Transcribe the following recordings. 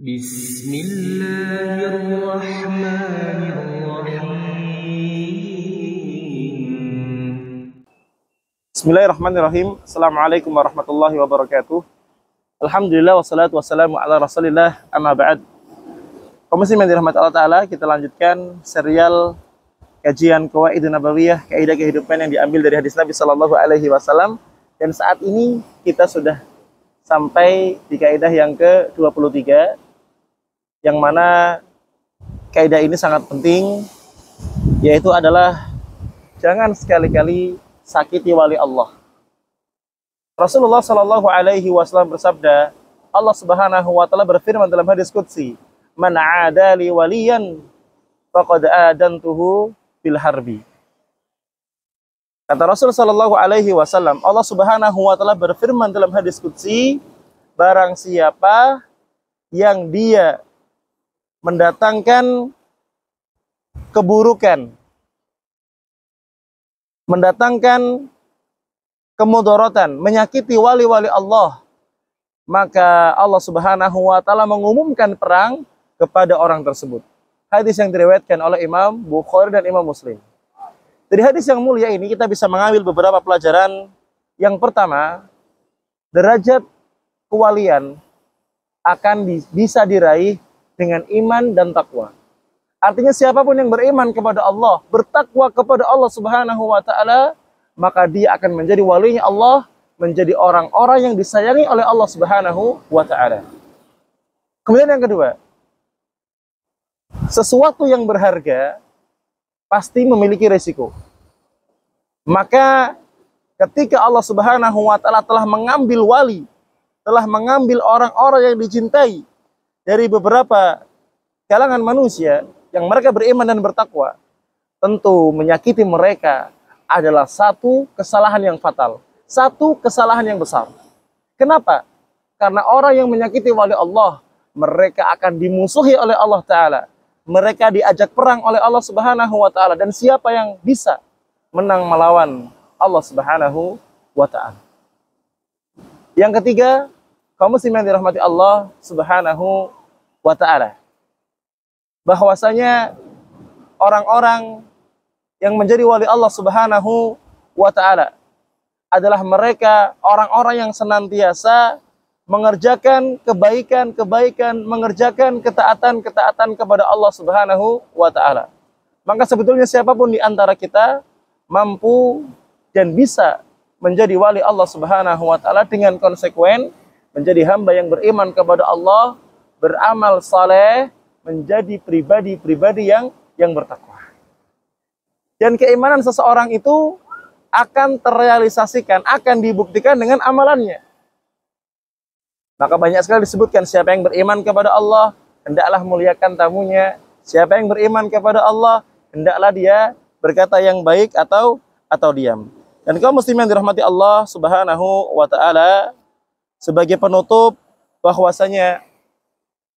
Bismillahirrahmanirrahim. Bismillahirrahmanirrahim. Assalamualaikum warahmatullahi wabarakatuh. Alhamdulillah wassalatu wassalamu ala rasulillah amma ba'd. Kaum muslimin dirahmati Allah Ta'ala, kita lanjutkan serial kajian Qawaidun Nabawiyah, kaidah kehidupan yang diambil dari hadis Nabi Sallallahu Alaihi Wasallam. Dan saat ini kita sudah sampai di kaidah yang ke-23, yang mana kaidah ini sangat penting, yaitu adalah jangan sekali-kali sakiti wali Allah. Rasulullah Sallallahu Alaihi Wasallam bersabda, Allah Subhanahu Wa Taala berfirman dalam hadis qudsi, "Man 'adali waliyan faqad adantuhu bil harbi." Kata Rasul Sallallahu Alaihi Wasallam, Allah Subhanahu Wa Taala berfirman dalam hadis qudsi, barang siapa yang dia mendatangkan keburukan, mendatangkan kemudorotan, menyakiti wali-wali Allah, maka Allah Subhanahu Wa Taala mengumumkan perang kepada orang tersebut. Hadis yang diriwayatkan oleh Imam Bukhari dan Imam Muslim. Dari hadis yang mulia ini kita bisa mengambil beberapa pelajaran. Yang pertama, derajat kewalian akan bisa diraih dengan iman dan takwa. Artinya siapapun yang beriman kepada Allah, bertakwa kepada Allah Subhanahu Wa Taala, maka dia akan menjadi walinya Allah, menjadi orang-orang yang disayangi oleh Allah Subhanahu Wa Taala. Kemudian yang kedua, sesuatu yang berharga pasti memiliki resiko. Maka ketika Allah Subhanahu Wa Taala telah mengambil wali, telah mengambil orang-orang yang dicintai dari beberapa kalangan manusia yang mereka beriman dan bertakwa, tentu menyakiti mereka adalah satu kesalahan yang fatal, satu kesalahan yang besar. Kenapa? Karena orang yang menyakiti wali Allah, mereka akan dimusuhi oleh Allah Ta'ala. Mereka diajak perang oleh Allah Subhanahu Wa Taala, dan siapa yang bisa menang melawan Allah Subhanahu Wa Taala? Yang ketiga, kaum muslimin yang dirahmati Allah Subhanahu Wa Taala, bahwasanya orang-orang yang menjadi wali Allah Subhanahu Wa Taala adalah mereka orang-orang yang senantiasa mengerjakan kebaikan-kebaikan, mengerjakan ketaatan-ketaatan kepada Allah Subhanahu Wa Taala. Maka sebetulnya siapapun di antara kita mampu dan bisa menjadi wali Allah Subhanahu Wa Taala dengan konsekuen, menjadi hamba yang beriman kepada Allah, beramal saleh, menjadi pribadi-pribadi yang bertakwa. Dan keimanan seseorang itu akan terrealisasikan, akan dibuktikan dengan amalannya. Maka banyak sekali disebutkan, siapa yang beriman kepada Allah, hendaklah muliakan tamunya. Siapa yang beriman kepada Allah, hendaklah dia berkata yang baik atau diam. Dan kaum muslimin dirahmati Allah Subhanahu Wa Taala, sebagai penutup, bahwasanya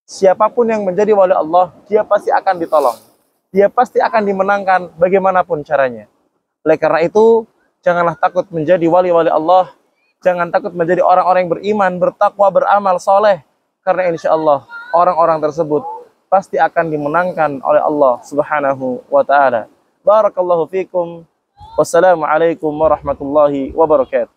siapapun yang menjadi wali Allah, dia pasti akan ditolong. Dia pasti akan dimenangkan bagaimanapun caranya. Oleh karena itu, janganlah takut menjadi wali-wali Allah. Jangan takut menjadi orang-orang yang beriman, bertakwa, beramal soleh. Karena insya Allah orang-orang tersebut pasti akan dimenangkan oleh Allah Subhanahu Wa Taala. Barakallahu fikum. Wassalamualaikum warahmatullahi wabarakatuh.